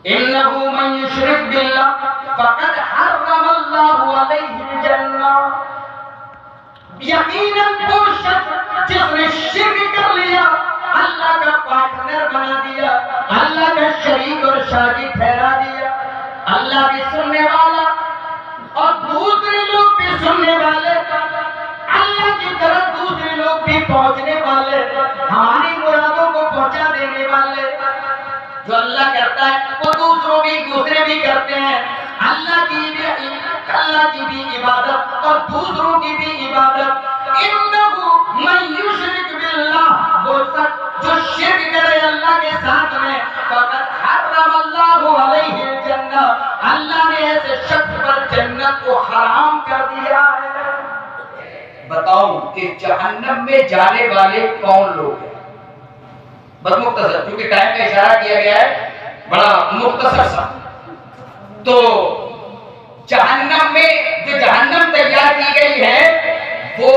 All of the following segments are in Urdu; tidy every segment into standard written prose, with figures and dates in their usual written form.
انه من یشرک باللہ فقد حرم اللہ علیہ الجنہ، یقیناً وہ شخص جس نے شرک کر لیا، اللہ کا پارٹنر بنا دیا، اللہ کا شریک اور شاگرد ٹھہرا دیا، اللہ بھی سننے والا اور دوسرے لوگ بھی سننے والے، اللہ کی طرف دوسرے لوگ بھی پہنچنے والے، ہماری مرادوں کو پہنچا دینے والے۔ جو اللہ کرتا ہے وہ دوسرے بھی کرتے ہیں، اللہ کی بھی عبادت اور دوسروں کی بھی عبادت۔ انہو من یشرک باللہ، وہ شخص جو شرک کرے اللہ کے ساتھ میں، فقد حرم اللہ علیہ الجنہ، اللہ نے ایسے شخص پر جنت کو حرام کر دیا ہے۔ بتاؤ کہ جہنم میں جانے والے کون لوگ ہیں؟ بس مختصر، کیونکہ ٹائم کا اشارہ کیا گیا ہے بڑا مختصر سا۔ تو جہنم میں جو جہنم تیار کی گئی ہے وہ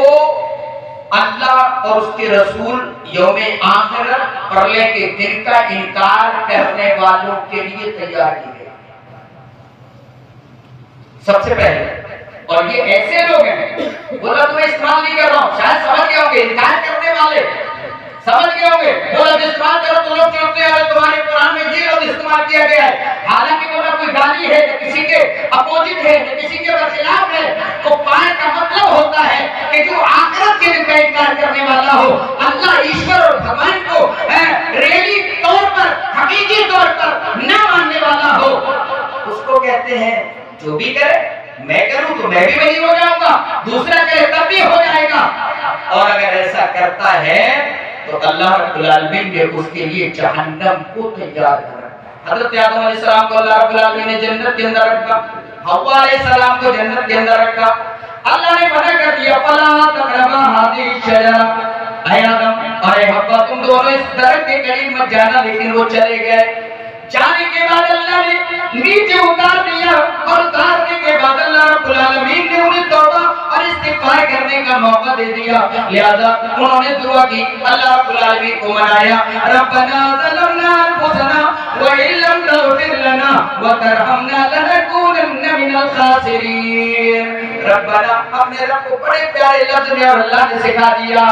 اللہ اور اس کے رسول، یوم آخرت، پرلے کے دن کا انکار کرنے والوں کے لیے تیار کی گئی۔ سب سے پہلے، اور یہ ایسے لوگ ہیں، بولا تمہیں استعمال نہیں کر رہا ہوں، شاید سمجھ گئے ہوں گے، انکار کرنے والے سمجھ گئے ہوں گے، بولا استعمال کرو تو لوگ چلتے ہیں تمہارے قرآن میں یہ لفظ استعمال کیا گیا ہے، حالانکہ بولا کوئی گالی ہے نہ کسی کے اپوزٹ ہے نہ کسی کے برخلاف ہے۔ کفار کا مطلب ہوتا ہے کہ جو آخرت کے دن کا انکار کرنے والا ہو، اللہ ایشور اور بھگوان کو ریلی طور پر، حقیقی طور پر نہ ماننے والا ہو، اس کو کہتے ہیں جو بھی کرے، میں کروں تو میں بھی وہی ہو جاؤں گا، دوسرا کرے تب بھی ہو جائے گا۔ اور اگر ایسا کرتا ہے تو اللہ رب العالمین نے اس کے لیے جہنم کو تیار کر رکھا۔ حضرت آدم علیہ السلام کو اللہ رب العالمین نے جنت کے اندر رکھا، حوا علیہ السلام کو جنت کے اندر رکھا، اللہ نے منع کر دیا فلا تقربا هذه الشجرة، اے آدم اور اے حوا تم دونوں اس درخت کے قریب مت جانا، لیکن وہ چلے گئے۔ جانے کے بعد اللہ نے نیچے اتار دیا، اور اتارنے کے بعد اللہ رب العالمین نے انہیں توبہ اور استغفار کرنے کا موقع دے دیا، لہذا انہوں نے دعا کی، اللہ رب العالمین کو منایا، ربنا ظلمنا انفسنا وان لم تغفر لنا وترحمنا لنكونن من الخاسرین۔ ربنا، اپنے رب کو بڑے پیارے لفظ میں اور اللہ نے سکھا دیا،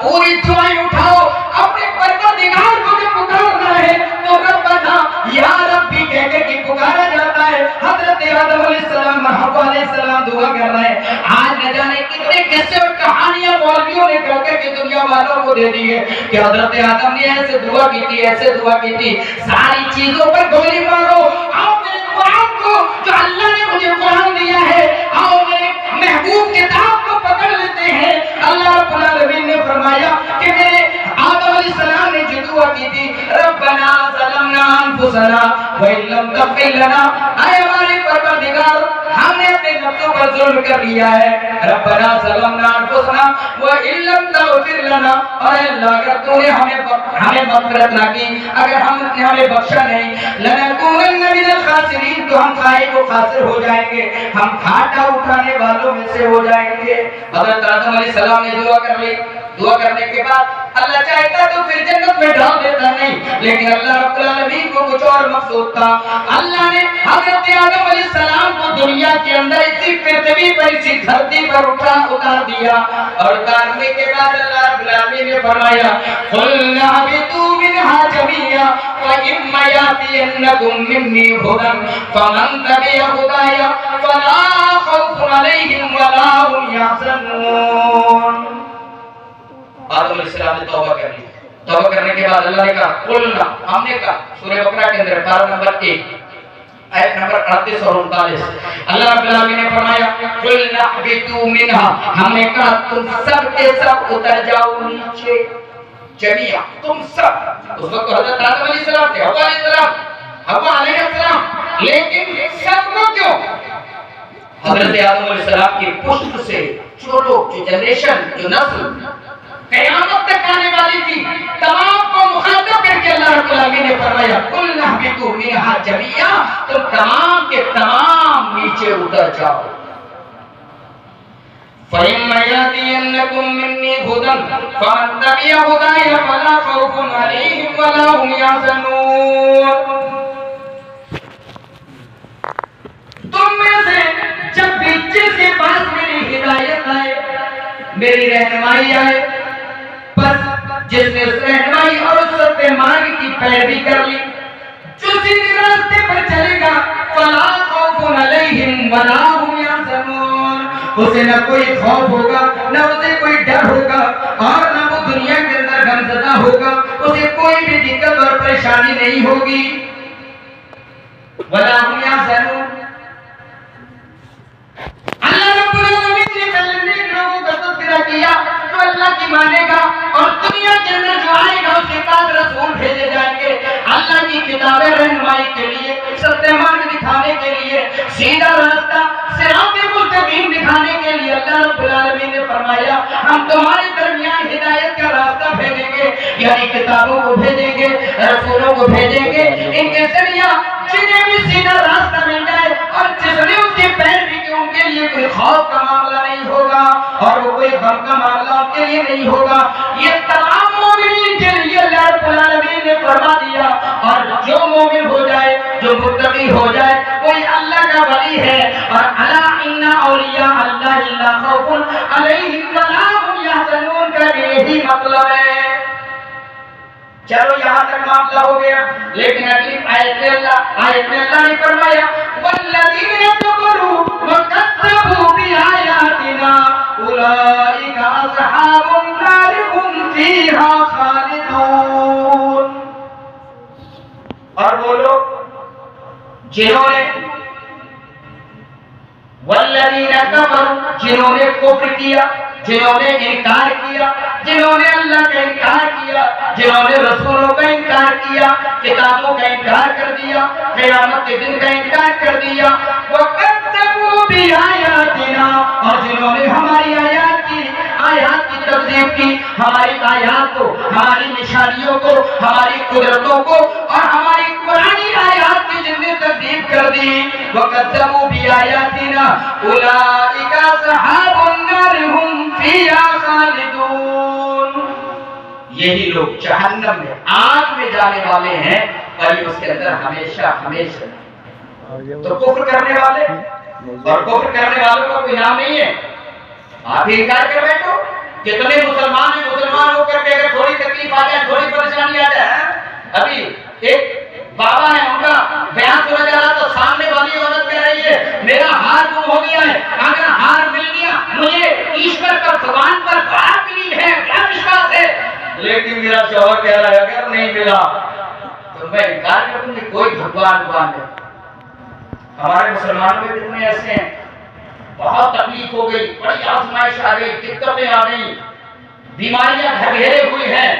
پوری دعائیں اٹھاؤ، اپنے پروردگار کو جب پکارنا ہے تو ربنا یا ربی کہہ کے پکارا جاتا ہے۔ حضرت آدم علیہ السلام اور حوا علیہ السلام دعا کر رہے ہیں، آج نہ جانے کتنے قصے اور کہانیاں مولویوں نے کر کے دنیا والوں کو دے دی ہے کہ حضرت آدم نے ایسے دعا کی تھی، ایسے دعا کی تھی۔ ساری چیزوں پر گولی مارو، آؤ میرے قرآن کو، جو اللہ نے مجھے قرآن دیا ہے، آؤ میرے محبوب کتاب کو پکڑ لیتے ہیں۔ اللہ رب العالمین نے فرمایا کہ میرے آدم علیہ السلام نے جو دعا کی تھی، ربنا ظلمنا انفسنا وان لم تغفر لنا، اے ہمارے پروردگار ہم نے اپنے نفسوں پر ظلم کر لیا ہے، ربنا ظلمنا انفسنا وان لم تغفر لنا، اور اے اللہ اگر تو نے ہمیں مغفرت نہ کی، اگر ہم نے ہمیں بخشا نہیں، لنکونن من الخاسرین، تو ہم خائب و خاسر ہو جائیں گے، ہم گھاٹا اٹھانے والوں میں سے ہو جائیں گے۔ حضرت آدم علیہ السلام نے دعا کر لی، دعا کرنے کے بعد اللہ چاہتا تو پھر جنت میں ڈال دیتا، نہیں، لیکن اللہ رب العالمین کو کچھ اور مقصود تھا۔ اللہ نے حضرت آدم علیہ السلام کو دنیا کے اندر اسی پرتھوی پر، اسی دھرتی پر اتار دیا، اور اتارنے کے بعد اللہ رب العالمین نے فرمایا قُلْنَا اهْبِطُوا مِنْهَا جَمِيعًا فَإِمَّا يَأْتِيَنَّكُم مِّنِّي هُدًى فَمَن تَبِعَ هُدَايَ فَلَا خَوْفٌ عَلَيْهِمْ وَلَا هُمْ يَحْزَنُونَ۔ آدم علیہ السلام نے توبہ کر لی، توبہ کرنے کے بعد اللہ نے کہا قُلْنَا، ہم نے کہا، سورہ بقرہ کے اندر پارہ نمبر 1 آیت نمبر 38 اور 39، اللہ رب العالمین نے فرمایا قُلْنَا اهْبِطُوا مِنْهَا، ہم نے کہا تم سب کے سب اتر جاؤ نیچے، جمیعا تم سب۔ اس وقت حضرت آدم علیہ السلام تھے، حوا علیہ السلام، حوا علیہ السلام، لیکن سب کو کیوں؟ حضرت آدم علیہ السلام کی پشت سے جو لوگ، جو جنریشن، جو نسل قیامت تک آنے والی تھی، تمام کو مخاطب کر کے اللہ رب العالمین نے فرمایا قُلْنَا اهْبِطُوا مِنْهَا جَمِيعًا، تم تمام کے تمام نیچے اتر جاؤ۔ فَإِمَّا يَأْتِيَنَّكُم مِّنِّي هُدًى فَمَن تَبِعَ هُدَايَ فَلَا خَوْفٌ عَلَيْهِمْ وَلَا هُمْ يَحْزَنُونَ۔ میری رہنمائی آئے، بس جس نے اس رہنمائی اور اس سب مارگ کی پیروی کر لی، جو سیدھے راستے پر چلے گا، فلا خوف علیہم ولا هم یحزنون، اسے نہ کوئی خوف ہوگا، نہ اسے کوئی ڈر ہوگا، اور نہ وہ دنیا کے اندر غمزدہ ہوگا، اسے کوئی بھی دقت اور پریشانی نہیں ہوگی۔ ولا هم یحزنون، اللہ رب العالمین نے پہلے لوگوں کا تذکرہ کیا جو اللہ کی مانے گا اور دنیا کے اندر جو آئے گا اس کے بعد رسول بھیجے جائیں گے اللہ کی کتابیں رہنمائی کے لیے، سچے مارگ دکھانے کے لیے، سیدھا راستہ صراط مستقیم دکھانے کے لیے۔ اللہ رب العالمین نے فرمایا ہم تمہارے درمیان ہدایت کا راستہ بھیجیں گے، یعنی کتابوں کو بھیجیں گے، رسولوں کو بھیجیں گے، ان کے ذریعہ جنہیں بھی سیدھا راستہ مل جائے اور جس نے اس کی پیروی کی ان کے لیے کوئی خوف کا معاملہ نہیں ہوگا اور وہ کوئی غم کا معاملہ ان کے لیے نہیں ہوگا۔ یہ تمام مومنین کے لیے اللہ رب العالمین نے فرما دیا، اور جو مومن ہو جائے، جو متقی ہو جائے، کوئی اللہ کا ولی ہے، اور الا ان اولیاء اللہ لا خوف علیہم ولا هم یحزنون کا یہی مطلب ہے۔ چلو یہاں تک معاملہ ہو گیا، لیکن اگلی آیت میں اللہ نے فرمایا والذین کفروا وکذبوا بآیاتنا اولئک اصحاب النار هم فیہا خالدون، اور وہ لوگ جنہوں نے والذین کفروا، جنہوں نے کفر کیا، جنہوں نے انکار کیا، جنہوں نے اللہ کا انکار کیا، جنہوں نے رسولوں کا انکار کیا، کتابوں کا انکار کر دیا، قیامت کے دن کا انکار کر دیا، وَكَذَّبُوا بِآيَاتِنَا، اور جنہوں نے ہماری آیات کی تکذیب کی، ہماری آیات کو، ہماری نشانیوں کو، ہماری قدرتوں کو اور ہماری قرآنی آیات کی جن نے تکذیب کر دی، وَكَذَّبُوا بِآيَاتِنَا أُولَئِكَ أَصْحَابُ النَّارِ هُمْ فِيهَا خَالِدُونَ، یہی لوگ جہنم میں، آگ میں جانے والے ہیں اور اس کے اندر ہمیشہ ہمیشہ۔ تو کفر کرنے والے اور کفر کرنے والوں کا کوئی نام نہیں ہے، آپ ہی انکار کر بیٹھو۔ کتنے مسلمان ہیں، مسلمان ہو کر کے اگر تھوڑی تکلیف آ جائے، تھوڑی پریشانی آ جائے، ابھی ایک بابا ہے ان کا بیان سنا جا رہا تو سامنے والی عورت کہہ رہی ہے میرا ہار گم ہو گیا ہے، اگر ہار مل گیا مجھے ایشور کا زبان پر بڑا بلیو ہے، بڑا وشواس ہے، لیکن میرا شوہر کہہ رہا ہے اگر نہیں ملا تو میں انکار کر دوں گی، کوئی بھگوان نہیں۔ ہمارے مسلمانوں میں کتنے ایسے ہیں بہت تکلیف ہو گئی، بڑی آزمائش آ گئی، دقتیں آ گئی، بیماریاں گھر گھیرے ہوئی ہیں،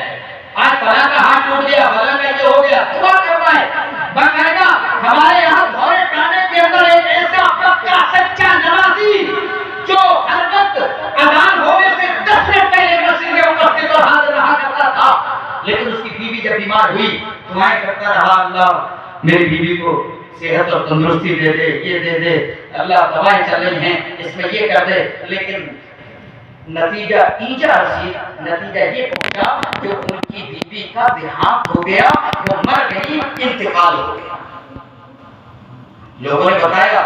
آج فلاں کا ہاتھ ٹوٹ گیا، فلاں کا یہ ہو گیا، دعا کرنا ہے۔ باقاعدہ ہمارے یہاں دھوڑے ٹانے کے اندر ایک ایسا پکا سچا نمازی جو ہر وقت اذان ہونے سے 10 منٹ پہلے مسجد میں اپستھت اور حاضر رہا کرتا تھا، لیکن اس کی بیوی جب بیمار ہوئی دعائیں کرتا رہا اللہ میری بیوی کو صحت اور تندرستی دے دے، یہ دے دے، اللہ دوائیں چل رہی ہیں اس میں یہ کر دے، لیکن نتیجہ نتیجہ یہ پہنچا کہ ان کی بیوی کا دیہانت ہو گیا، وہ مر گئی، انتقال ہو گیا۔ لوگوں نے بتایا،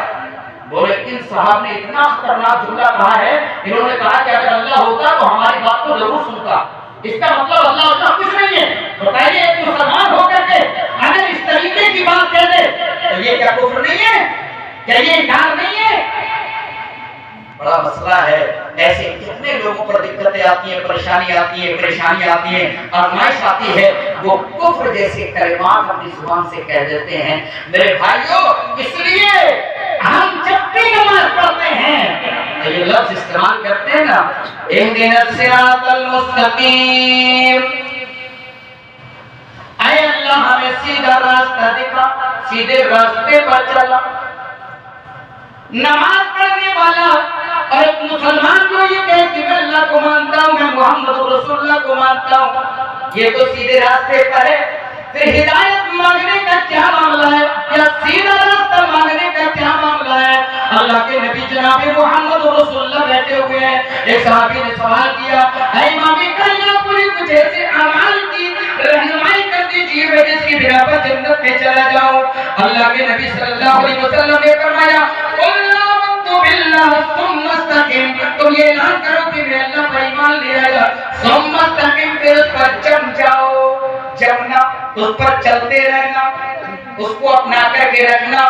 بولے ان صاحب نے اتنا خطرناک جملہ کہا ہے، انہوں نے کہا کہ اگر اللہ ہوتا تو ہماری بات کو ضرور سنتا۔ اس کا مطلب اللہ کچھ نہیں ہے۔ بتائیے ایک مسلمان ہو کر کے اگر اس طریقے کی بات کہہ دے تو یہ کیا کفر نہیں ہے؟ کیا یہ انکار نہیں ہے؟ بڑا مسئلہ ہے۔ ایسے کتنے لوگوں پر دقتیں آتی ہیں، پریشانیاں آتی ہیں، آزمائش آتی ہے، وہ کفر جیسے کلمات اپنی زبان سے کہہ دیتے ہیں۔ میرے بھائیوں، اس لیے ہم جب بھی نماز پڑھتے ہیں یہ لفظ استعمال کرتے ہیں نا، اہدنا الصراط المستقیم، اے اللہ ہمیں سیدھا راستہ دکھا، سیدھے راستے پر چلا۔ نماز پڑھنے والا اور ایک مسلمان کو یہ کہے کہ میں اللہ کو مانتا ہوں، میں محمد رسول اللہ کو مانتا ہوں، یہ تو سیدھے راستے پر ہے۔ پھر ہدایت مانگنے کا کیا معاملہ ہے، یا سیدھا راستہ مانگنے کا کیا معاملہ ہے؟ اللہ کے نبی جناب محمد رسول اللہ بیٹھے ہوئے ہیں، ایک صحابی نے سوال کیا، اے امام کائنات پوری کچھ ایسے اعمال کی رہنمائی کر دیجیے میں جس کی بنا پر جنت میں چلا جاؤں۔ اللہ کے نبی صلی اللہ علیہ وسلم نے فرمایا باللہ ثم استقم، تم یہ اعلان کرو کہ میں اللہ پر ایمان لے آیا، ثم استقم، پھر اس پر جم جاؤ، جمنا اس پر چلتے رہنا، اس کو اپنا کر کے رکھنا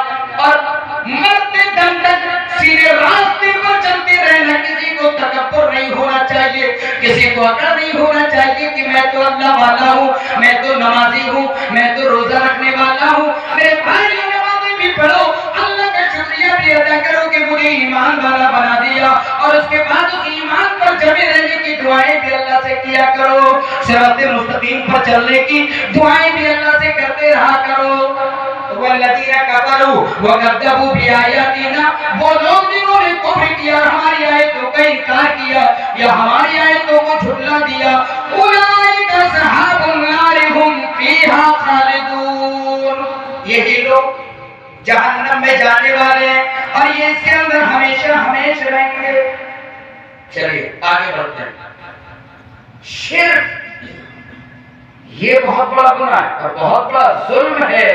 اور مرتے دم تک سیدھے راستے پر چلتے رہنا. کسی کو تکبر نہیں ہونا چاہیے، کسی کو عقل نہیں ہونا چاہیے کہ میں تو اللہ والا ہوں، میں تو نمازی ہوں، میں تو روزہ رکھنے والا ہوں. میرے بھائی نمازیں بھی پڑھو، اللہ کا شکریہ بھی ادا کرو کہ مجھے ایمان والا بنا دیا، اور اس کے بعد اس ایمان پر جمے رہنے کی دعائیں بھی اللہ سے کیا کرو، صراط مستقیم پر چلنے کی دعائیں بھی اللہ سے کرتے رہا کرو. والذین کفروا وکذبوا بآیاتنا، وہ لوگ جنہوں نے کفر کیا، ہماری آیتوں کا انکار کیا یا ہماری آیتوں کو جھٹلا دیا، اولئک اصحاب النار هم فیہا خالدون، یہی لوگ جہنم میں جانے والے ہیں اور یہ اس کے اندر ہمیشہ ہمیشہ رہیں گے. چلیے آگے بڑھتے ہیں. شرک یہ بہت بڑا گناہ ہے اور بہت بڑا ظلم ہے.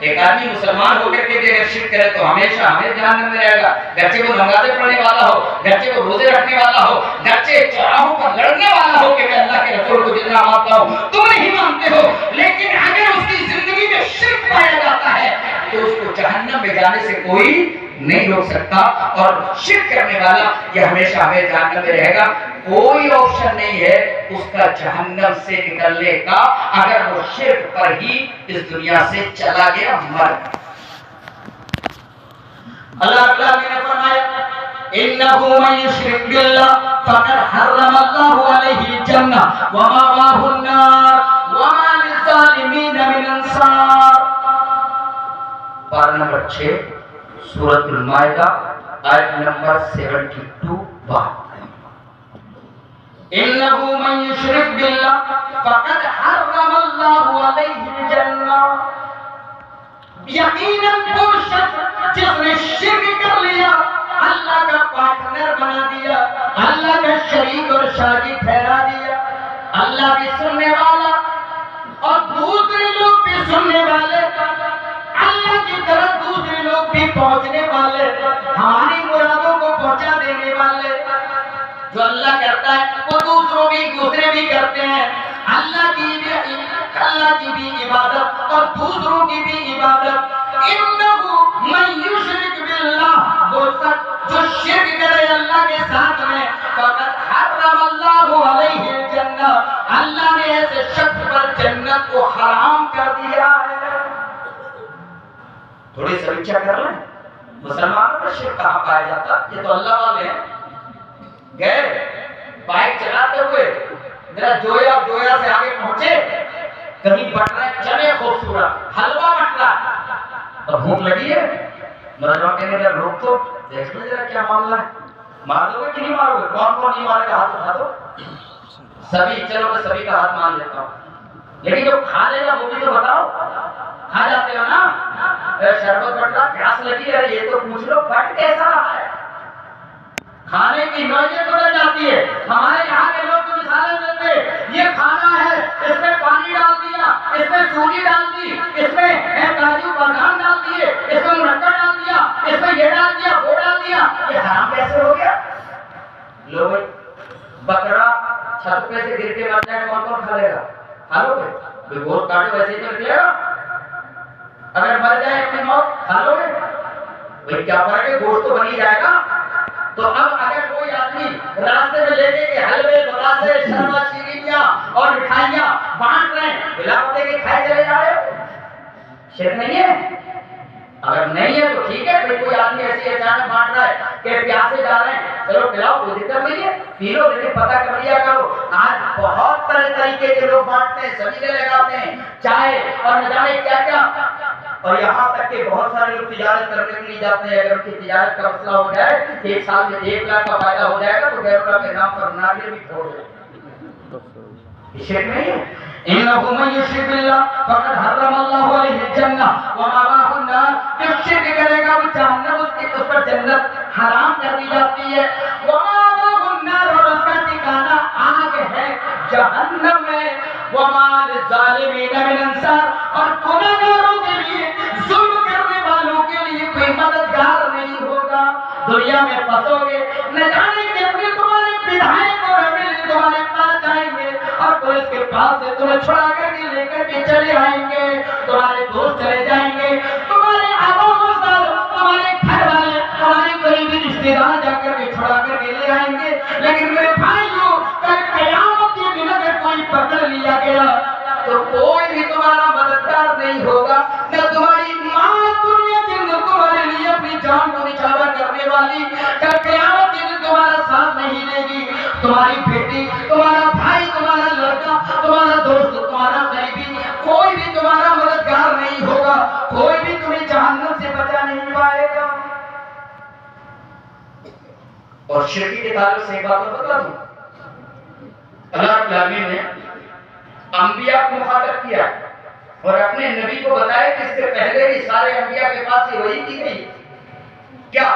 ایک آدمی مسلمان ہو کر کے بھی اگر شرک کرے تو ہمیشہ ہمیں جہنم میں رہے گا، گرچہ وہ نمازیں پڑھنے والا ہو، گرچہ وہ روزے رکھنے والا ہو، گرچہ چوراہوں پر لڑنے والا ہو کہ میں اللہ کے رسول کو جتنا مانتا ہوں تم نہیں مانتے ہو، لیکن اگر اس کی زندگی میں شرک پایا جاتا ہے تو اس کو جہنم میں جانے سے کوئی نہیں روک سکتا. اور شرک کرنے والا یہ ہمیشہ ہمیں جہنم میں رہے گا، کوئی آپشن نہیں ہے اس کا جہنم سے نکلنے کا اگر وہ شرک پر ہی اس دنیا سے چلا گیا مر. اللہ تعالی نے فرمایا انه من يشرك بالله فقد حرم الله عليه الجنه ومأواه النار وما للظالمين من انصار. پارہ نمبر 6 سورۃ المائدہ آیت نمبر 72 بات. انه من يشرك بالله فقد حرم الله عليه الجنہ، یقیناً وہ شخص جس نے شرک کر لیا، اللہ کا پارٹنر بنا دیا، اللہ کا شریک اور شاگرد ٹھہرا دیا، اللہ بھی سننے والا اور دوسرے لوگ بھی سننے والے، اللہ کی طرف دوسرے لوگ بھی پہنچنے والے، ہماری مرادوں کو پہنچا دینے والے. جو اللہ کرتا ہے وہ دوسرے بھی کرتے ہیں. اللہ کی بھی عبادت اور دوسروں کی بھی عبادت. انہو من یشرک باللہ، وہ شخص جو شرک کرے اللہ کے ساتھ میں، فقد حرم اللہ علیہ الجنہ، اللہ نے ایسے شخص پر جنت کو حرام کر دیا ہے. تھوڑی سمجھا کر لیں مسلمانوں کا شرک کہاں پایا جاتا؟ یہ تو اللہ والے ہیں. گئے بائک چلاتے ہوئے میرا جویا سے آگے پہنچے، کہیں بٹ رہے چنے خوبصورت حلوہ بٹ رہا اور بھوک لگی ہے، میرا جوان کہنے لگا روک تو دیکھ لیں ذرا کیا معاملہ ہے، مار دو گے کہ نہیں مارو گے؟ کون کون نہیں مارے گا ہاتھ اٹھا دو. سبھی، چلو میں سبھی کا ہاتھ مان لیتا ہوں، لیکن جو کھا لے گا وہ بھی تو بتاؤ. کھا جاتے ہو نا، شربت بٹ رہا، پیاس لگی ہے، یہ تو پوچھ لو بٹ کیسا رہا ہے. کھانے کی نوعیت بدل جاتی ہے. ہمارے یہاں کے لوگ تو مثالیں دیتے، یہ کھانا ہے، اس میں پانی ڈال دیا، اس میں سوجی ڈال دی، اس میں کاجو بادام ڈال دیے، اس میں مرکہ ڈال دیا، اس میں یہ ڈال دیا، وہ ڈال دیا. یہ حرام کیسے ہو گیا؟ لو بھائی، بکرا چھت پہ سے گر کے مر جائے کون کون کھا لے گا؟ کھا لو گے؟ گوشت کاٹو ویسے ہی تو نکلے گا. اگر مر جائے اپنی موت کھا لو گے؟ بھائی کیا فرق ہے، گوشت تو بنی جائے گا. تو اب اگر کوئی آدمی راستے میں لے کے حلوے، بتاسے، شربت، شیرینیاں اور مٹھائیاں بانٹ رہے ہیں، بلا پتے کے کھائے چلے جا رہے ہو، شرک نہیں ہے؟ اگر نہیں ہے تو ٹھیک ہے، پھر کوئی آدمی ایسی اچانک بانٹ رہا ہے کہ پیاسے جا رہے ہیں، چلو پلاؤ، کوئی دقت نہیں ہے، پی لو، لیکن پتہ کر لیا کرو آج بہت طریقے کے لوگ بانٹتے ہیں، سبیلے لگاتے ہیں، چائے اور نہ جانے کیا کیا. اور یہاں تک کہ بہت سارے لوگ تجارت کرنے کے لیے جاتے ہیں. اگر ان کی تجارت کا مسئلہ ہو جائے کہ ایک سال میں 1 لاکھ کا فائدہ ہو جائے گا تو غیر اللہ کے نام پر ناریل بھی چھوڑ دیں. شرک نہیں ہے. انه من یشرک باللہ فقد حرم اللہ علیہ الجنہ ومأواہ النار، جو شرک کرے گا وہ جہنم، اس پر جنت حرام کر دی جاتی ہے. ومأواہ النار، اور اس کا ٹھکانہ آگ ہے، جہنم ہے. وما للظالمین من انصار، اور گنہگاروں کے لیے، ظلم کرنے والوں کے لیے کوئی مددگار نہیں ہوگا. دنیا میں پھنسو گے، نہ جانے کتنے تمہارے بدھائیں اور امیل تمہارے پاس آئیں گے، اور تو اس کے پاس سے تمہیں چھڑا کر کے لے کر کے چلے آئیں گے، تمہارے دوست چلے جائیں گے، تمہارے آبا و اجداد، تمہارے گھر والے، تمہارے قریبی رشتے دار جا کر کے چھڑا کر کے لے آئیں گے، لیکن میرے بھائیوں کل قیامت کے دن اگر کوئی پکڑ لیا گیا تو کوئی بھی تمہارا مددگار نہیں ہوگا، نہ تمہاری ماں دنیا کے اندر تمہارے لیے اپنی جان کو نچھاور کرنے والی کل قیامت کے دن تمہارا ساتھ نہیں لے گی، تمہاری بیٹی، تمہارا بھائی، تمہارا لڑکا، تمہارا دوست، تمہارا قریبی، کوئی بھی تمہارا مددگار نہیں ہوگا، کوئی بھی تمہیں جہنم سے بچا نہیں پائے گا۔ اور شرکی کے تعلق سے ایک بات بتا دوں، اللہ رب العالمین نے انبیاء کو مخاطب کیا اور اپنے نبی کو بتایا کہ اس سے پہلے بھی سارے انبیاء کے پاس یہ وحی کی گئی کیا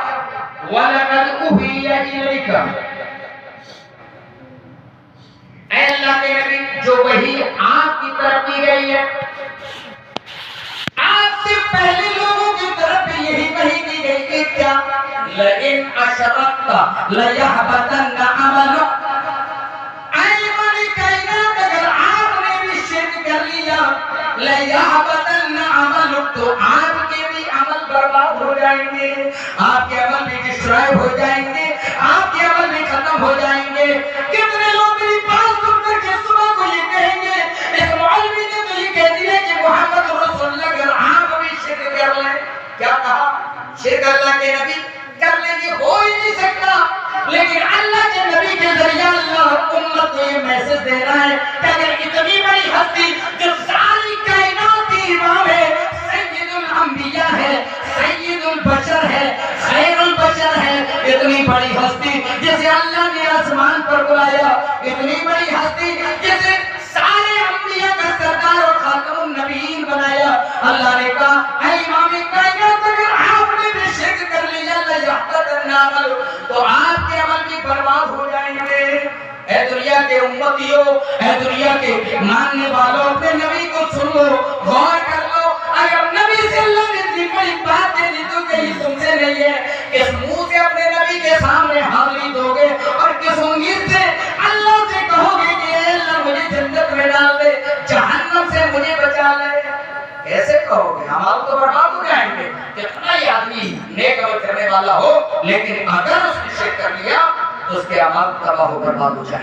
وَلَقَدْ أُوحِيَ إِلَيْكَ، اے اللہ کے نبی جو وحی آپ کی طرف کی گئی ہے، آپ سے پہلے لوگوں کی طرف بھی یہی وحی کی گئی کہ کیا لَإِنْ أَشْرَكْتَ لَيَحْبَطَنَّ عَمَلُكَ، لَيَحْبَطَنَّ عَمَلُكَ، تو آپ کے بھی عمل برباد ہو جائیں گے، آپ کے عمل بھی ڈسٹرائے ہو جائیں گے، آپ کے عمل بھی ختم ہو جائیں گے۔ کتنے لوگ میری بات سن کر کے صبح کو یہ کہیں گے، اس مولوی نے تو یہ کہہ دیا کہ محمد رسول اللہ، اگر آپ بھی شرک کر لیں، کیا کہا؟ شرک اللہ کے نبی کر لیں گے، ہو ہی نہیں سکتا، لیکن اللہ کے نبی کے ذریعہ اللہ امت کو یہ میسج دے رہا ہے کہ اگر اتنی بڑی ہستی جو ساری کائنات کی امام ہے، سید الانبیاء ہے، سید البشر ہے، خیر البشر ہے، اتنی بڑی ہستی جسے اللہ نے آسمان پر بلایا، اتنی بڑی ہستی جسے سارے انبیاء کا سردار اور خاتم النبیین بنایا، اللہ نے کہا اے امام کائنات اگر آپ نے بھی شرک کر لیا لَيَحْبَطَنَّ عَمَلُكَ، تو آپ کے عمل بھی برباد ہو جائیں گے۔ اے دنیا کے امتیوں، اے دنیا کے ماننے والوں، اپنے نبی کو سن لو، غور کر لو، اگر نبی سے اللہ نے اتنی بڑی بات دے دی تو کہیں تم سے نہیں ہے، کس منہ سے اپنے نبی کے سامنے حاضری دو گے اور کس امید سے اللہ سے کہو گے کہ اے اللہ مجھے جنت میں ڈال دے، جہنم سے مجھے بچا لے؟ کیسے کہو گے؟ ہمارے تو برباد ہو جائیں گے۔ کتنا ہی آدمی نیک عمل کرنے والا ہو، لیکن اگر اس نے شرک کر لیا تو اس کے اعمال تباہ و برباد ہو جائیں گے۔